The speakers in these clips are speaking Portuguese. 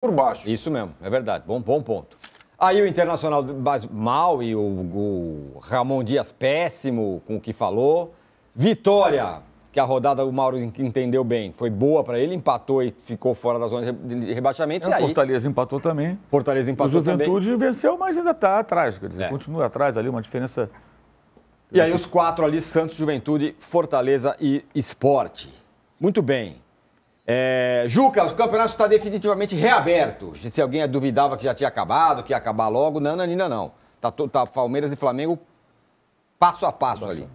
por baixo. Isso mesmo, é verdade. Bom ponto. Aí o Internacional mal e o Ramon Dias péssimo com o que falou. Vitória, que a rodada o Mauro entendeu bem, foi boa para ele, empatou e ficou fora da zona de rebaixamento. O Fortaleza empatou também. Fortaleza empatou também. O Juventude venceu, mas ainda está atrás. Quer dizer, continua atrás ali, uma diferença... E aí os 4 ali, Santos, Juventude, Fortaleza e Sport. Muito bem. Juca, o campeonato está definitivamente reaberto. Se alguém duvidava que já tinha acabado, que ia acabar logo, não. Tá Palmeiras e Flamengo passo a passo ali.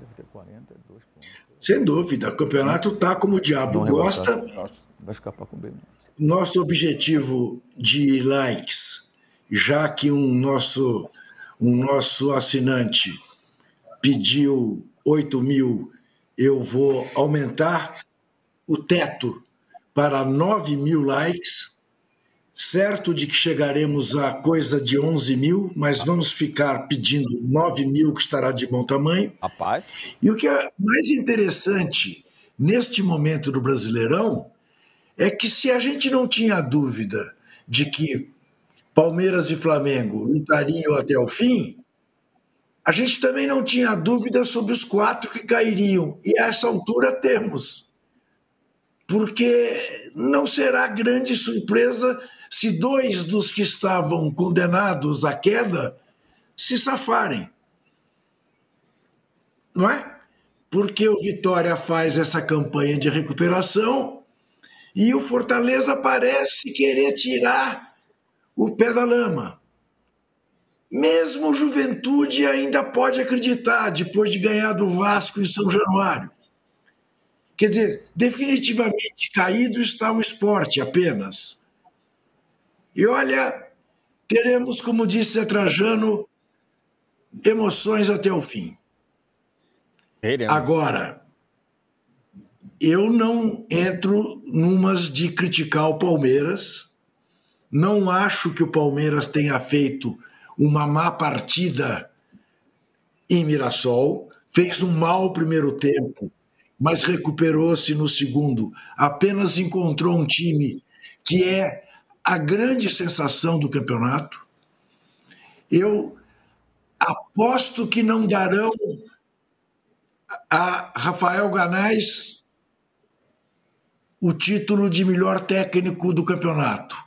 Sem dúvida, o campeonato está como o diabo gosta. Vai escapar com o bem. Nosso objetivo de likes, já que um nosso assinante pediu 8.000, eu vou aumentar o teto para 9.000 likes, certo de que chegaremos a coisa de 11.000, mas vamos ficar pedindo 9.000, que estará de bom tamanho. Rapaz. E o que é mais interessante neste momento do Brasileirão é que, se a gente não tinha dúvida de que Palmeiras e Flamengo lutariam até o fim, a gente também não tinha dúvida sobre os 4 que cairiam. E a essa altura temos. Porque não será grande surpresa se 2 dos que estavam condenados à queda se safarem. Não é? Porque o Vitória faz essa campanha de recuperação e o Fortaleza parece querer tirar o pé da lama. Mesmo o Juventude ainda pode acreditar, depois de ganhar do Vasco em São Januário. Quer dizer, definitivamente caído está o Sport apenas. E olha, teremos, como disse Zé Trajano, emoções até o fim. Agora, eu não entro numas de criticar o Palmeiras. Não acho que o Palmeiras tenha feito uma má partida em Mirassol. Fez um mau primeiro tempo, mas recuperou-se no segundo. Apenas encontrou um time que é a grande sensação do campeonato. Eu aposto que não darão a Rafael Ganais o título de melhor técnico do campeonato,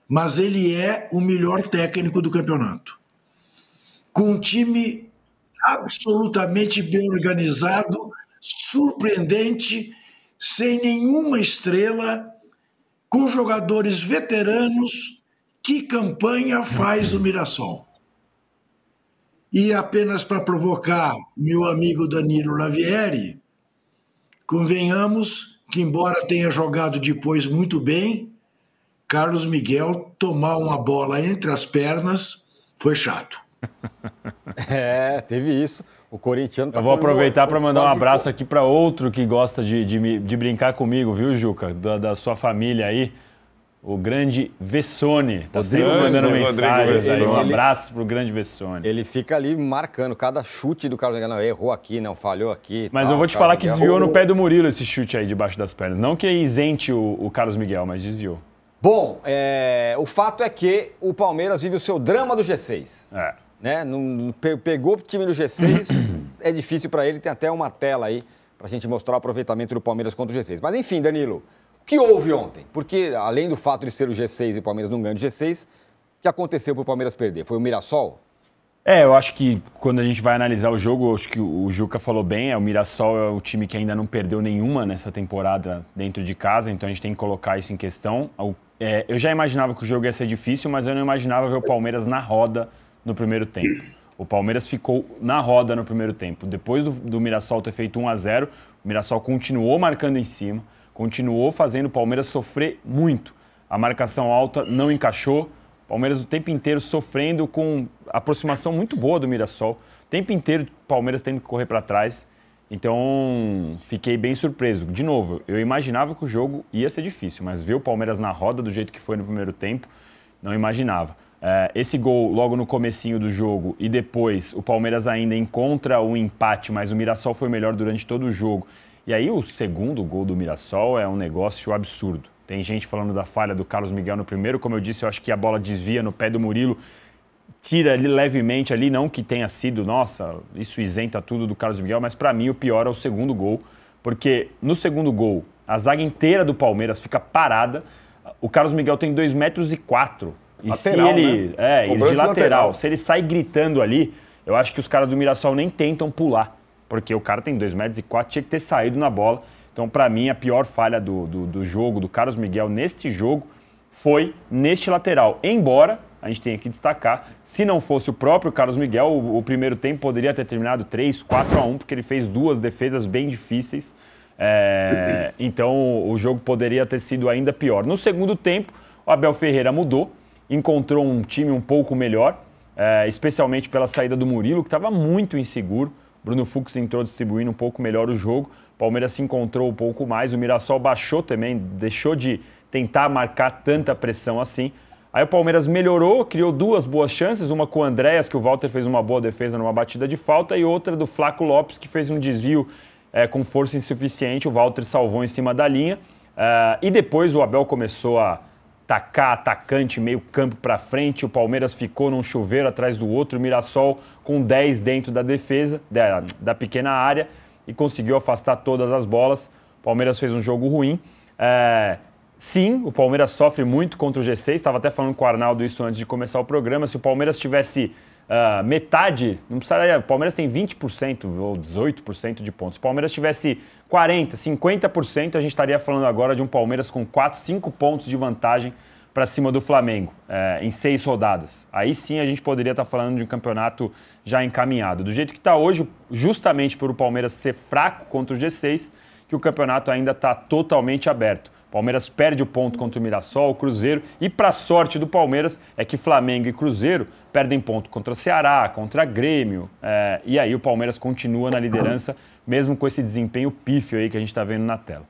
mas ele é o melhor técnico do campeonato. Com um time absolutamente bem organizado, surpreendente, sem nenhuma estrela, com jogadores veteranos. Que campanha faz o Mirassol? E apenas para provocar meu amigo Danilo Lavieri, convenhamos que, embora tenha jogado depois muito bem, Carlos Miguel tomar uma bola entre as pernas foi chato. Teve isso. O corintiano tá. Eu vou aproveitar para mandar um abraço aqui para outro que gosta de brincar comigo, viu, Juca? Da sua família aí. O grande Vessone. Tá sempre mandando mensagens aí. Um abraço pro grande Vessone. Ele fica ali marcando cada chute do Carlos Miguel. Não, errou aqui, não, falhou aqui. Mas tal, eu vou te falar que desviou no pé do Murilo esse chute aí debaixo das pernas. Não que isente o Carlos Miguel, mas desviou. Bom, o fato é que o Palmeiras vive o seu drama do G6. Né? Pegou o time do G6, é difícil para ele. Tem até uma tela aí pra gente mostrar o aproveitamento do Palmeiras contra o G6. Mas enfim, Danilo, o que houve ontem? Porque, além do fato de ser o G6 e o Palmeiras não ganham de G6, o que aconteceu para o Palmeiras perder? Foi o Mirassol? Eu acho que quando a gente vai analisar o jogo, acho que o Juca falou bem, o Mirassol é o time que ainda não perdeu nenhuma nessa temporada dentro de casa, então a gente tem que colocar isso em questão. Eu já imaginava que o jogo ia ser difícil, mas eu não imaginava ver o Palmeiras na roda no primeiro tempo. O Palmeiras ficou na roda no primeiro tempo. Depois do Mirassol ter feito 1-0, o Mirassol continuou marcando em cima, continuou fazendo o Palmeiras sofrer muito. A marcação alta não encaixou. O Palmeiras o tempo inteiro sofrendo com aproximação muito boa do Mirassol. O tempo inteiro o Palmeiras tendo que correr para trás. Então, fiquei bem surpreso. De novo, eu imaginava que o jogo ia ser difícil, mas ver o Palmeiras na roda do jeito que foi no primeiro tempo, não imaginava. Esse gol logo no comecinho do jogo e depois o Palmeiras ainda encontra o empate, mas o Mirassol foi melhor durante todo o jogo. E aí o segundo gol do Mirassol é um negócio absurdo. Tem gente falando da falha do Carlos Miguel no primeiro. Como eu disse, eu acho que a bola desvia no pé do Murilo. Tira ele levemente ali, não que tenha sido, nossa, isso isenta tudo do Carlos Miguel, mas para mim o pior é o segundo gol. Porque no segundo gol, a zaga inteira do Palmeiras fica parada. O Carlos Miguel tem 2,4 metros. E lateral, se ele, né? ele de lateral, se ele sai gritando ali, eu acho que os caras do Mirassol nem tentam pular, porque o cara tem 2,4 metros, tinha que ter saído na bola. Então, para mim, a pior falha do jogo, do Carlos Miguel neste jogo, foi neste lateral. Embora, a gente tenha que destacar, se não fosse o próprio Carlos Miguel, o primeiro tempo poderia ter terminado 3-4-1, porque ele fez 2 defesas bem difíceis. Então, o jogo poderia ter sido ainda pior. No segundo tempo, o Abel Ferreira mudou, encontrou um time um pouco melhor, especialmente pela saída do Murilo, que estava muito inseguro. Bruno Fux entrou distribuindo um pouco melhor o jogo. O Palmeiras se encontrou um pouco mais. O Mirassol baixou também, deixou de tentar marcar tanta pressão assim. Aí o Palmeiras melhorou, criou 2 boas chances, uma com o Andréas, que o Walter fez uma boa defesa numa batida de falta, e outra do Flaco Lopes, que fez um desvio com força insuficiente. O Walter salvou em cima da linha. E depois o Abel começou a tacar atacante meio campo para frente, o Palmeiras ficou num chuveiro atrás do outro, o Mirassol com 10 dentro da defesa, da pequena área, e conseguiu afastar todas as bolas. O Palmeiras fez um jogo ruim. Sim, o Palmeiras sofre muito contra o G6, estava até falando com o Arnaldo isso antes de começar o programa. Se o Palmeiras tivesse metade, não precisaria, o Palmeiras tem 20% ou 18% de pontos. Se o Palmeiras tivesse 40%, 50%, a gente estaria falando agora de um Palmeiras com 4, 5 pontos de vantagem para cima do Flamengo, em 6 rodadas. Aí sim a gente poderia estar falando de um campeonato já encaminhado. Do jeito que está hoje, justamente por o Palmeiras ser fraco contra o G6, que o campeonato ainda está totalmente aberto. O Palmeiras perde o ponto contra o Mirassol, o Cruzeiro, e para sorte do Palmeiras é que Flamengo e Cruzeiro perdem ponto contra o Ceará, contra Grêmio, e aí o Palmeiras continua na liderança, mesmo com esse desempenho pífio aí que a gente está vendo na tela.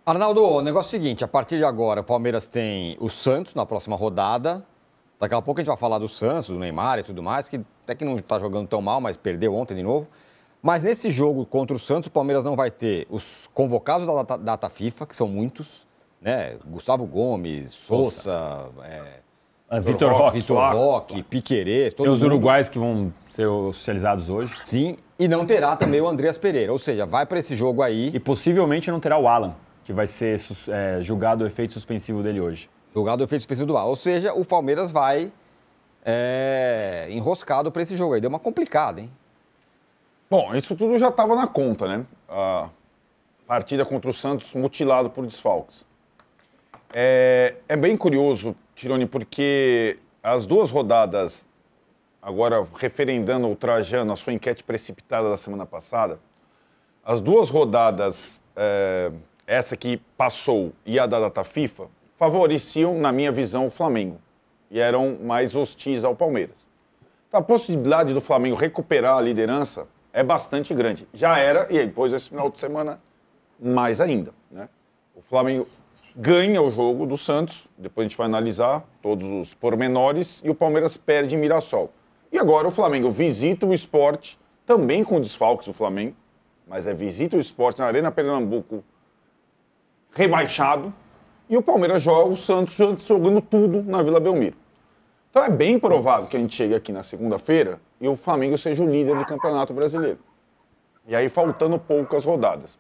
Arnaldo, o negócio é o seguinte, a partir de agora o Palmeiras tem o Santos na próxima rodada, daqui a pouco a gente vai falar do Santos, do Neymar e tudo mais, que até que não está jogando tão mal, mas perdeu ontem de novo. Mas nesse jogo contra o Santos, o Palmeiras não vai ter os convocados da data FIFA, que são muitos, né? Gustavo Gomes, Sousa, Vitor Roque, Piquerez, todo mundo. E mundo. os uruguais que vão ser oficializados hoje. Sim, e não terá também o Andreas Pereira, ou seja, vai para esse jogo aí. E possivelmente não terá o Alan, que vai ser julgado o efeito suspensivo dele hoje. Julgado o efeito suspensivo do Alan, ou seja, o Palmeiras vai enroscado para esse jogo aí. Deu uma complicada, hein? Bom, isso tudo já estava na conta, né? A partida contra o Santos mutilado por desfalques. É bem curioso, Tironi, porque as 2 rodadas, agora referendando ou trajando a sua enquete precipitada da semana passada, as 2 rodadas, essa que passou e a da data FIFA, favoreciam, na minha visão, o Flamengo e eram mais hostis ao Palmeiras. Então a possibilidade do Flamengo recuperar a liderança é bastante grande. Já era, e depois esse final de semana, mais ainda, né? O Flamengo ganha o jogo do Santos, depois a gente vai analisar todos os pormenores, e o Palmeiras perde em Mirassol. E agora o Flamengo visita o Sport, também com desfalques do Flamengo, mas visita o Sport na Arena Pernambuco, rebaixado, e o Palmeiras joga o Santos jogando tudo na Vila Belmiro. Então é bem provável que a gente chegue aqui na segunda-feira e o Flamengo seja o líder do Campeonato Brasileiro. E aí faltando poucas rodadas.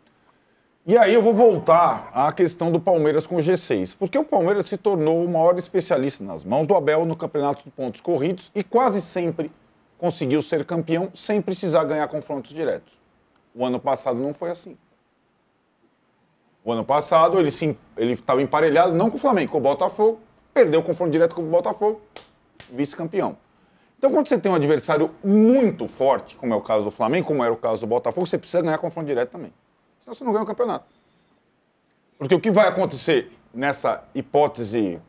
E aí eu vou voltar à questão do Palmeiras com o G6, porque o Palmeiras se tornou o maior especialista nas mãos do Abel no Campeonato de Pontos Corridos e quase sempre conseguiu ser campeão sem precisar ganhar confrontos diretos. O ano passado não foi assim. O ano passado ele estava emparelhado não com o Flamengo, com o Botafogo, perdeu o confronto direto com o Botafogo, vice-campeão. Então, quando você tem um adversário muito forte, como é o caso do Flamengo, como era o caso do Botafogo, você precisa ganhar confronto direto também. Senão você não ganha o campeonato. Porque o que vai acontecer nessa hipótese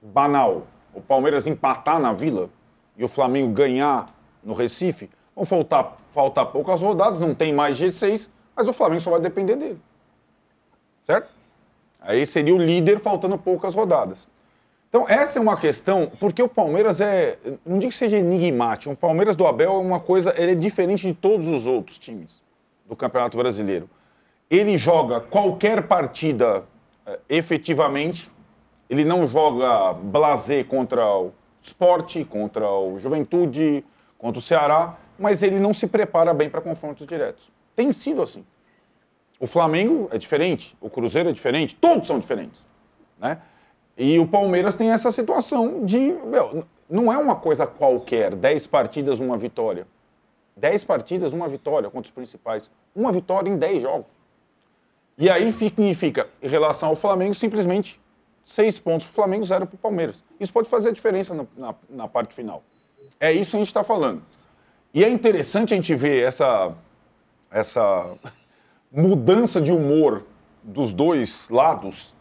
banal, o Palmeiras empatar na Vila e o Flamengo ganhar no Recife, vão faltar poucas rodadas, não tem mais G6, mas o Flamengo só vai depender dele. Certo? Aí seria o líder faltando poucas rodadas. Então, essa é uma questão, porque o Palmeiras não digo que seja enigmático, o Palmeiras do Abel é uma coisa, ele é diferente de todos os outros times do Campeonato Brasileiro. Ele joga qualquer partida efetivamente, ele não joga blasé contra o Sport, contra o Juventude, contra o Ceará, mas ele não se prepara bem para confrontos diretos. Tem sido assim. O Flamengo é diferente, o Cruzeiro é diferente, todos são diferentes, né? E o Palmeiras tem essa situação de... não é uma coisa qualquer, 10 partidas, uma vitória. 10 partidas, uma vitória contra os principais. Uma vitória em 10 jogos. E aí significa, em relação ao Flamengo, simplesmente 6 pontos para o Flamengo, 0 para o Palmeiras. Isso pode fazer a diferença na parte final. É isso que a gente está falando. E é interessante a gente ver essa mudança de humor dos dois lados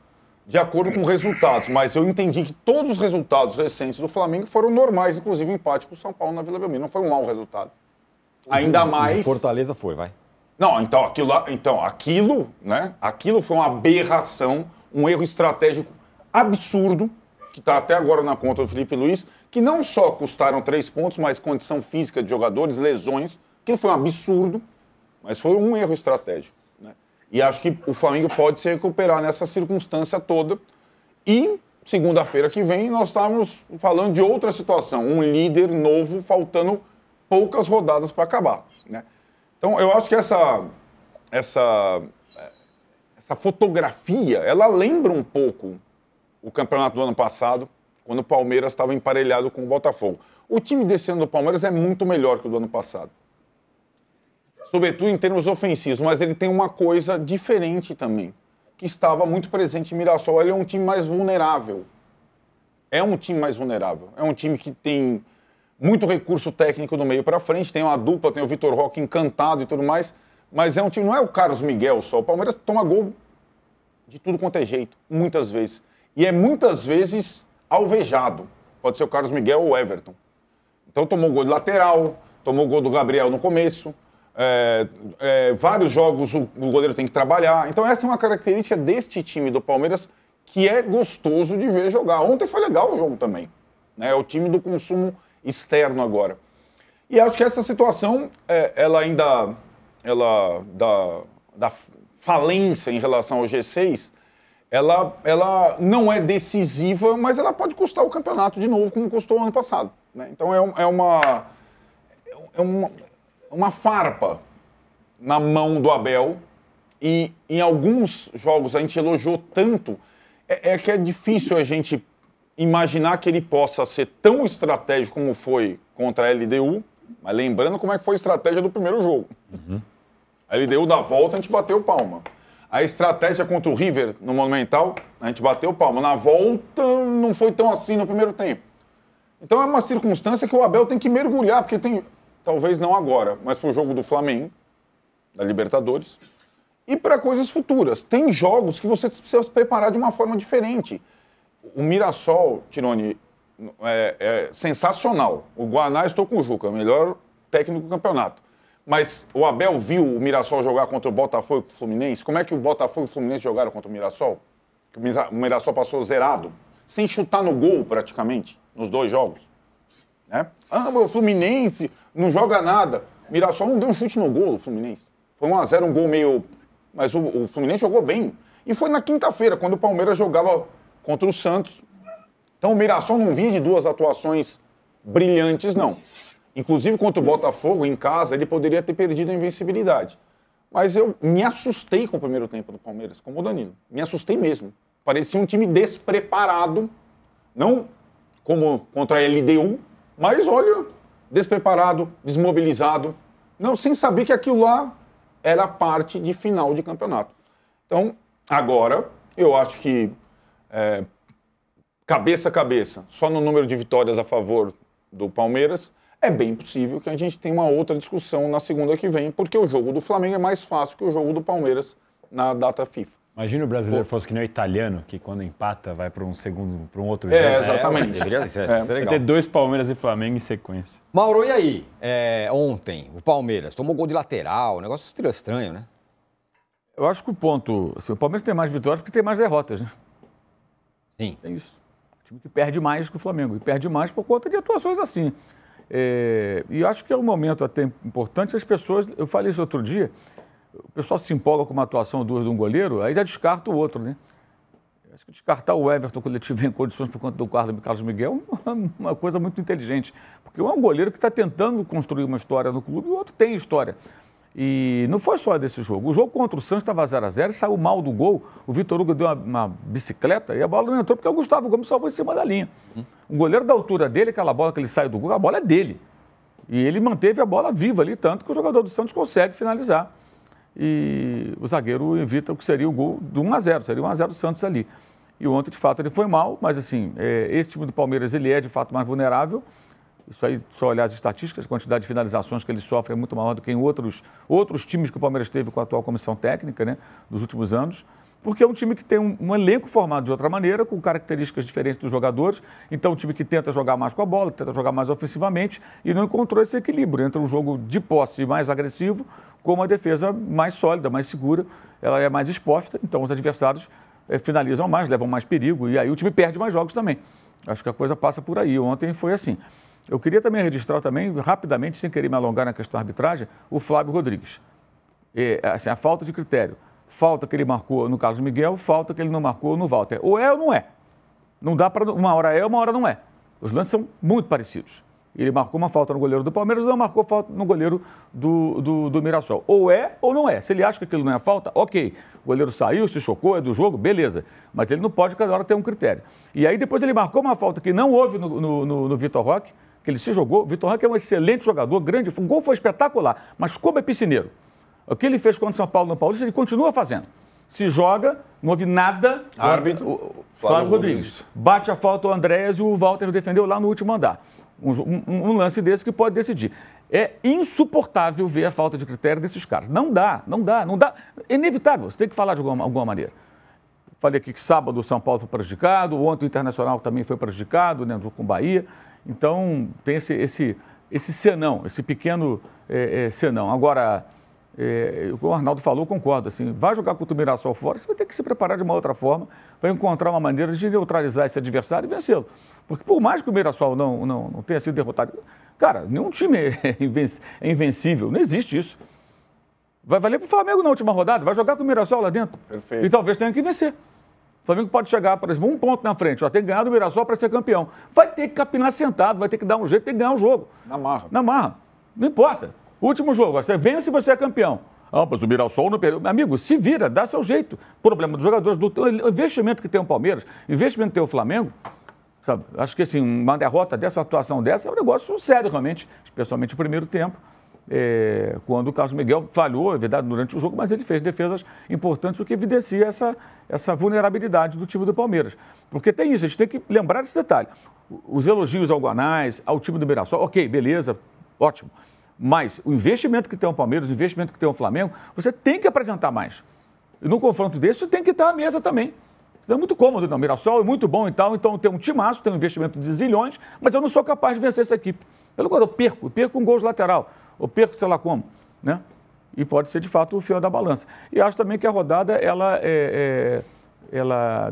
de acordo com resultados. Mas eu entendi que todos os resultados recentes do Flamengo foram normais, inclusive o empate com o São Paulo na Vila Belmiro. Não foi um mau resultado. Ainda mais... Fortaleza foi, vai. Não, aquilo, né? Aquilo foi uma aberração, um erro estratégico absurdo, que está até agora na conta do Felipe Luiz, que não só custaram 3 pontos, mas condição física de jogadores, lesões. Aquilo foi um absurdo, mas foi um erro estratégico, né? E acho que o Flamengo pode se recuperar nessa circunstância toda. E segunda-feira que vem nós estávamos falando de outra situação, um líder novo faltando poucas rodadas para acabar, né? Então, eu acho que essa fotografia, ela lembra um pouco o campeonato do ano passado, quando o Palmeiras estava emparelhado com o Botafogo. O time desse ano do Palmeiras é muito melhor que o do ano passado. Sobretudo em termos ofensivos, mas ele tem uma coisa diferente também, que estava muito presente em Mirassol. Ele é um time mais vulnerável. É um time mais vulnerável. É um time que tem muito recurso técnico do meio para frente, tem uma dupla, tem o Vitor Roque encantado e tudo mais, mas é um time, não é o Carlos Miguel só. O Palmeiras toma gol de tudo quanto é jeito, muitas vezes. E é muitas vezes alvejado. Pode ser o Carlos Miguel ou o Everton. Então tomou gol de lateral, tomou gol do Gabriel no começo. Vários jogos o goleiro tem que trabalhar. Então essa é uma característica deste time do Palmeiras que é gostoso de ver jogar. Ontem foi legal o jogo também, né? É o time do consumo externo agora. E acho que essa situação, da falência em relação ao G6, ela não é decisiva, mas ela pode custar o campeonato de novo, como custou o ano passado, né? Então é uma farpa na mão do Abel, e em alguns jogos a gente elogiou tanto, que é difícil a gente imaginar que ele possa ser tão estratégico como foi contra a LDU, mas lembrando como é que foi a estratégia do primeiro jogo. Uhum. A LDU da volta a gente bateu palma. A estratégia contra o River no Monumental, a gente bateu palma. Na volta não foi tão assim no primeiro tempo. Então é uma circunstância que o Abel tem que mergulhar, porque tem, talvez não agora, mas pro jogo do Flamengo, da Libertadores, e para coisas futuras. Tem jogos que você precisa se preparar de uma forma diferente. O Mirassol, Tironi, é sensacional. O Guaná, estou com o Juca, melhor técnico do campeonato. Mas o Abel viu o Mirassol jogar contra o Botafogo e o Fluminense? Como é que o Botafogo e o Fluminense jogaram contra o Mirassol? Que o Mirassol passou zerado, sem chutar no gol praticamente, nos 2 jogos, né? O Fluminense não joga nada. O Mirassol não deu um chute no gol do Fluminense. Foi 1-0, um gol meio... Mas o Fluminense jogou bem. E foi na quinta-feira, quando o Palmeiras jogava contra o Santos. Então o Mirassol não vinha de 2 atuações brilhantes, não. Inclusive contra o Botafogo, em casa, ele poderia ter perdido a invencibilidade. Mas eu me assustei com o primeiro tempo do Palmeiras, como o Danilo. Me assustei mesmo. Parecia um time despreparado, não como contra a LDU, mas, olha, despreparado, desmobilizado, não, sem saber que aquilo lá era parte de final de campeonato. Então, agora, eu acho que cabeça a cabeça, só no número de vitórias a favor do Palmeiras, é bem possível que a gente tenha uma outra discussão na segunda que vem, porque o jogo do Flamengo é mais fácil que o jogo do Palmeiras na data FIFA. Imagina o brasileiro fosse que nem o italiano, que quando empata vai para um outro jogo. Exatamente. Deveria ser legal. Vai ter 2 Palmeiras e Flamengo em sequência. Mauro, e aí? Ontem, o Palmeiras tomou gol de lateral, um negócio estranho, né? Eu acho que o ponto... Assim, o Palmeiras tem mais vitórias porque tem mais derrotas, né? Sim. É isso. O time que perde mais que o Flamengo. E perde mais por conta de atuações assim. E acho que é um momento até importante as pessoas... Eu falei isso outro dia... O pessoal se empolga com uma atuação ou 2 de um goleiro, aí já descarta o outro, né? Acho que descartar o Everton quando ele tiver em condições por conta do Carlos Miguel é uma coisa muito inteligente. Porque um é um goleiro que está tentando construir uma história no clube e o outro tem história. E não foi só desse jogo. O jogo contra o Santos estava 0-0, saiu mal do gol. O Vitor Hugo deu uma bicicleta e a bola não entrou porque o Gustavo Gomes salvou em cima da linha. O goleiro da altura dele, aquela bola que ele sai do gol, a bola é dele. E ele manteve a bola viva ali, tanto que o jogador do Santos consegue finalizar. E o zagueiro evita o que seria o gol do 1-0, seria 1-0 do Santos ali. E ontem, de fato, ele foi mal, mas assim, esse time do Palmeiras, ele é de fato mais vulnerável. Isso aí, só olhar as estatísticas, a quantidade de finalizações que ele sofre é muito maior do que em outros times que o Palmeiras teve com a atual comissão técnica, né, dos últimos anos. Porque é um time que tem um elenco formado de outra maneira, com características diferentes dos jogadores. Então, um time que tenta jogar mais com a bola, tenta jogar mais ofensivamente e não encontrou esse equilíbrio entre um jogo de posse mais agressivo com uma defesa mais sólida, mais segura. Ela é mais exposta, então os adversários finalizam mais, levam mais perigo e aí o time perde mais jogos também. Acho que a coisa passa por aí. Ontem foi assim. Eu queria também registrar também, rapidamente, sem querer me alongar na questão da arbitragem, o Flávio Rodrigues. Assim, a falta de critério. Falta que ele marcou no Carlos Miguel, falta que ele não marcou no Walter. Ou é ou não é. Não dá para... Uma hora é, uma hora não é. Os lances são muito parecidos. Ele marcou uma falta no goleiro do Palmeiras, não marcou falta no goleiro do Mirassol. Ou é ou não é. Se ele acha que aquilo não é falta, ok. O goleiro saiu, se chocou, é do jogo, beleza. Mas ele não pode cada hora ter um critério. E aí depois ele marcou uma falta que não houve no Vitor Roque, que ele se jogou. O Vitor Roque é um excelente jogador, grande. O gol foi espetacular, mas como é piscineiro. O que ele fez contra o São Paulo no Paulista, ele continua fazendo. Se joga, não houve nada. Árbitro. Flávio Rodrigues. Bate a falta o Andréas e o Walter defendeu lá no último andar. Um lance desse que pode decidir. É insuportável ver a falta de critério desses caras. Não dá. É inevitável, você tem que falar de alguma maneira. Falei aqui que sábado o São Paulo foi prejudicado, ontem o Internacional também foi prejudicado, né, no jogo com o Bahia. Então, tem esse senão, esse pequeno senão. Agora, o que o Arnaldo falou, concordo. Assim, vai jogar contra o Mirassol fora, você vai ter que se preparar de uma outra forma para encontrar uma maneira de neutralizar esse adversário e vencê-lo. Porque por mais que o Mirassol não tenha sido derrotado, cara, nenhum time é invencível, não existe isso. Vai valer para o Flamengo na última rodada, vai jogar com o Mirassol lá dentro. Perfeito. E talvez tenha que vencer. O Flamengo pode chegar, por exemplo, 1 ponto na frente, tem que ganhar do Mirassol para ser campeão. Vai ter que capinar sentado, vai ter que dar um jeito, tem que ganhar o jogo. Na marra. Na marra. Não importa. Último jogo, você vence e você é campeão. Mas o Mirassol não perdeu. Amigo, se vira, dá seu jeito. Problema dos jogadores, o investimento que tem o Palmeiras, o investimento que tem o Flamengo, sabe? Acho que assim, uma derrota dessa, atuação dessa, é um negócio sério realmente, especialmente no primeiro tempo. Quando o Carlos Miguel falhou, é verdade, durante o jogo, mas ele fez defesas importantes, o que evidencia essa vulnerabilidade do time do Palmeiras. Porque tem isso, a gente tem que lembrar desse detalhe. Os elogios ao Guanais, ao time do Mirassol, ok, beleza, ótimo. Mas o investimento que tem o Palmeiras, o investimento que tem o Flamengo, você tem que apresentar mais. E no confronto desse, você tem que estar à mesa também. Isso é muito cômodo, não. O Mirassol é muito bom e tal, então tem um timaço, tem um investimento de zilhões, mas eu não sou capaz de vencer essa equipe. Pelo contrário, eu perco um gol de lateral, eu perco sei lá como, né? E pode ser, de fato, o fiel da balança. E acho também que a rodada, ela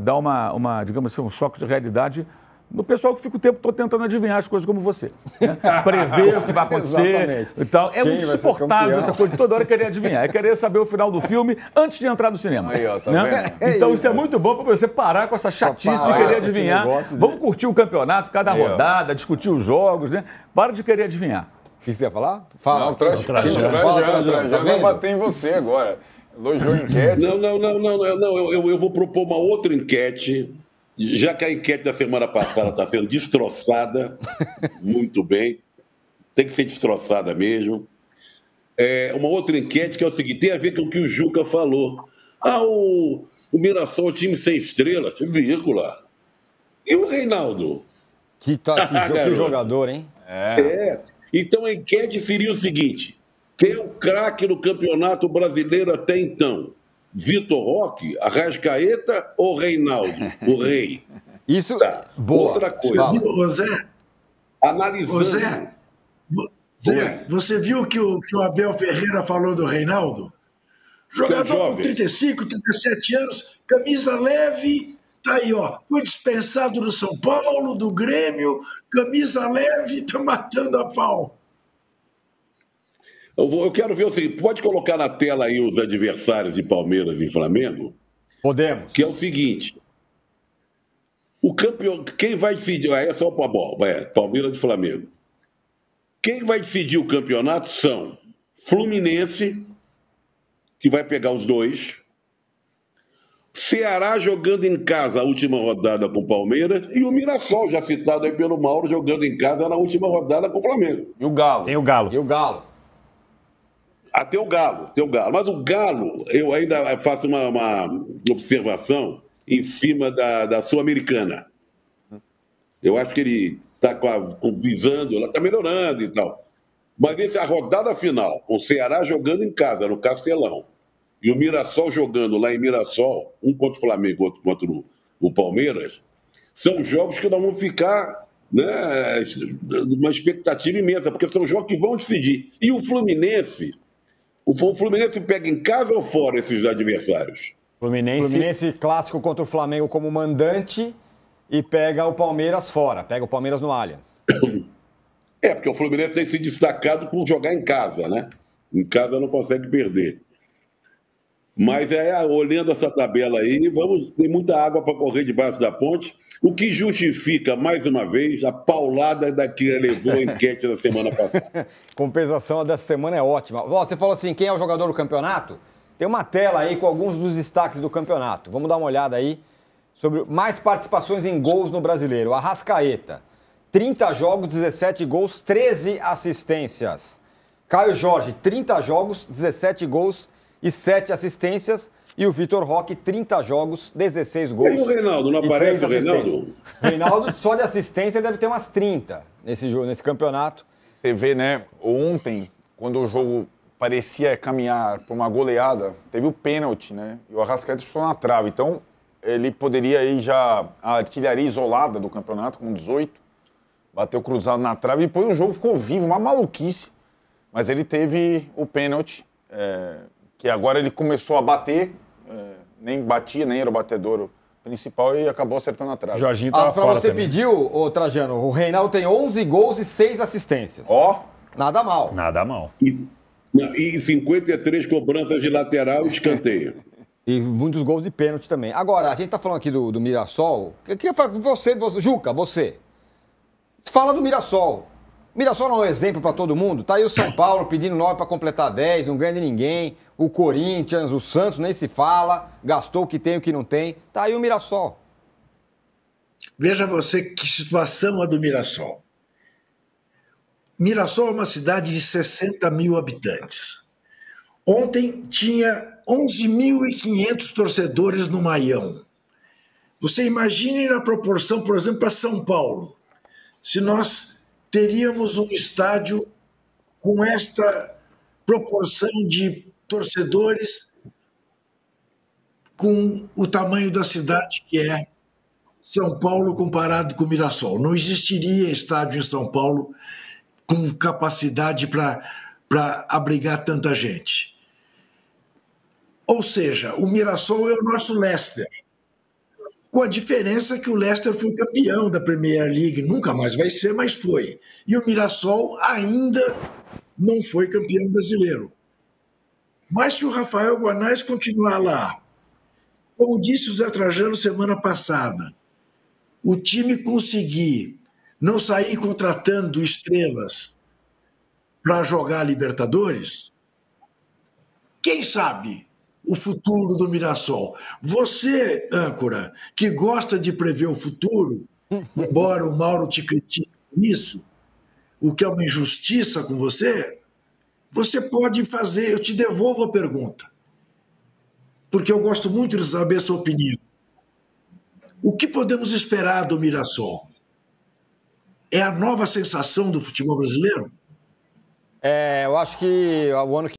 dá digamos assim, um choque de realidade no pessoal que fica o tempo todo tentando adivinhar as coisas como você. Né? Prever o que vai acontecer e tal. É insuportável essa coisa de toda hora querer adivinhar. É querer saber o final do filme antes de entrar no cinema. Aí, ó, tá né? vendo? Então isso é muito bom para você parar com essa chatice de querer adivinhar. Vamos curtir o campeonato, cada rodada, discutir os jogos, né? Para de querer adivinhar. O que você ia falar? Fala. Não, Trajano vai bater em você agora. Elogiou a enquete. Não. Eu vou propor uma outra enquete. Já que a enquete da semana passada está sendo destroçada, muito bem, tem que ser destroçada mesmo. Uma outra enquete que é o seguinte, tem a ver com o que o Juca falou. O Mirassol, time sem estrelas, vírgula. E o Reinaldo? Que jogador, hein? Então a enquete seria o seguinte, quem é o craque no Campeonato Brasileiro até então? Vitor Roque, Arrascaeta ou Reinaldo, o rei? Isso, boa. Outra coisa. Zé, analisando... Zé, você viu que o Abel Ferreira falou do Reinaldo? Jogador com 35, 37 anos, camisa leve, tá aí, ó. Foi dispensado do São Paulo, do Grêmio, camisa leve, tá matando a pau. Eu quero ver o seguinte, pode colocar na tela aí os adversários de Palmeiras e Flamengo? Podemos. Que é o seguinte, O campeão, quem vai decidir? Aí é só Palmeiras e Flamengo. Quem vai decidir o campeonato são Fluminense, que vai pegar os dois, Ceará jogando em casa a última rodada com o Palmeiras e o Mirassol, já citado aí pelo Mauro, jogando em casa na última rodada com o Flamengo. E o Galo. Tem o Galo. E o Galo. Tem o Galo. Mas o Galo, eu ainda faço uma observação em cima da Sul-Americana. Eu acho que ele está visando, ela está melhorando e tal. Mas a rodada final, com o Ceará jogando em casa, no Castelão, e o Mirassol jogando lá em Mirassol, um contra o Flamengo, outro contra o Palmeiras, são jogos que nós vamos ficar, né, uma expectativa imensa, porque são jogos que vão decidir. E o Fluminense pega em casa ou fora esses adversários? Fluminense clássico contra o Flamengo como mandante e pega o Palmeiras fora, pega o Palmeiras no Allianz. Porque o Fluminense tem se destacado por jogar em casa, né? Em casa não consegue perder. Mas olhando essa tabela aí, tem muita água para correr debaixo da ponte, o que justifica, mais uma vez, a paulada que levou a enquete da semana passada. Compensação dessa semana é ótima. Você falou assim, quem é o jogador do campeonato? Tem uma tela aí com alguns dos destaques do campeonato. Vamos dar uma olhada aí sobre mais participações em gols no Brasileiro. Arrascaeta, 30 jogos, 17 gols, 13 assistências. Caio Jorge, 30 jogos, 17 gols e 7 assistências. E o Vitor Roque, 30 jogos, 16 gols. E o Reinaldo, não aparece o Reinaldo? Reinaldo, só de assistência, ele deve ter umas 30 nesse campeonato. Você vê, né? Ontem, quando o jogo parecia caminhar para uma goleada, teve o pênalti, né? E o Arrascaeta chutou na trave. Então, ele poderia ir já a artilharia isolada do campeonato, com 18. Bateu cruzado na trave e depois o jogo ficou vivo, uma maluquice. Mas ele teve o pênalti, que agora ele começou a bater, nem batia, nem era o batedor principal e acabou acertando a trave. Jorginho tava fora você também. pediu, Trajano, o Reinaldo tem 11 gols e 6 assistências. Nada mal. Nada mal. E 53 cobranças de lateral e escanteio. E muitos gols de pênalti também. Agora, a gente tá falando aqui do Mirassol. Eu queria falar com você, Juca, você. Fala do Mirassol. Mirassol não é um exemplo para todo mundo. Tá aí o São Paulo pedindo 9 para completar 10, não ganha de ninguém. O Corinthians, o Santos nem se fala, gastou o que tem, o que não tem. Tá aí o Mirassol. Veja você que situação a do Mirassol. Mirassol é uma cidade de 60 mil habitantes. Ontem tinha 11.500 torcedores no Maião. Você imagine a proporção, por exemplo, para São Paulo. Se nós teríamos um estádio com esta proporção de torcedores com o tamanho da cidade que é São Paulo comparado com o Mirassol. Não existiria estádio em São Paulo com capacidade para abrigar tanta gente. Ou seja, o Mirassol é o nosso Leicester. Com a diferença que o Leicester foi campeão da Premier League, nunca mais vai ser, mas foi. E o Mirassol ainda não foi campeão brasileiro. Mas se o Rafael Guanais continuar lá, como disse o Zé Trajano semana passada, o time conseguir não sair contratando estrelas para jogar a Libertadores, quem sabe o futuro do Mirassol? Você, âncora, que gosta de prever o futuro, embora o Mauro te critique por isso, o que é uma injustiça com você, você pode fazer, eu te devolvo a pergunta, porque eu gosto muito de saber a sua opinião. O que podemos esperar do Mirassol? É a nova sensação do futebol brasileiro? Eu acho que o ano que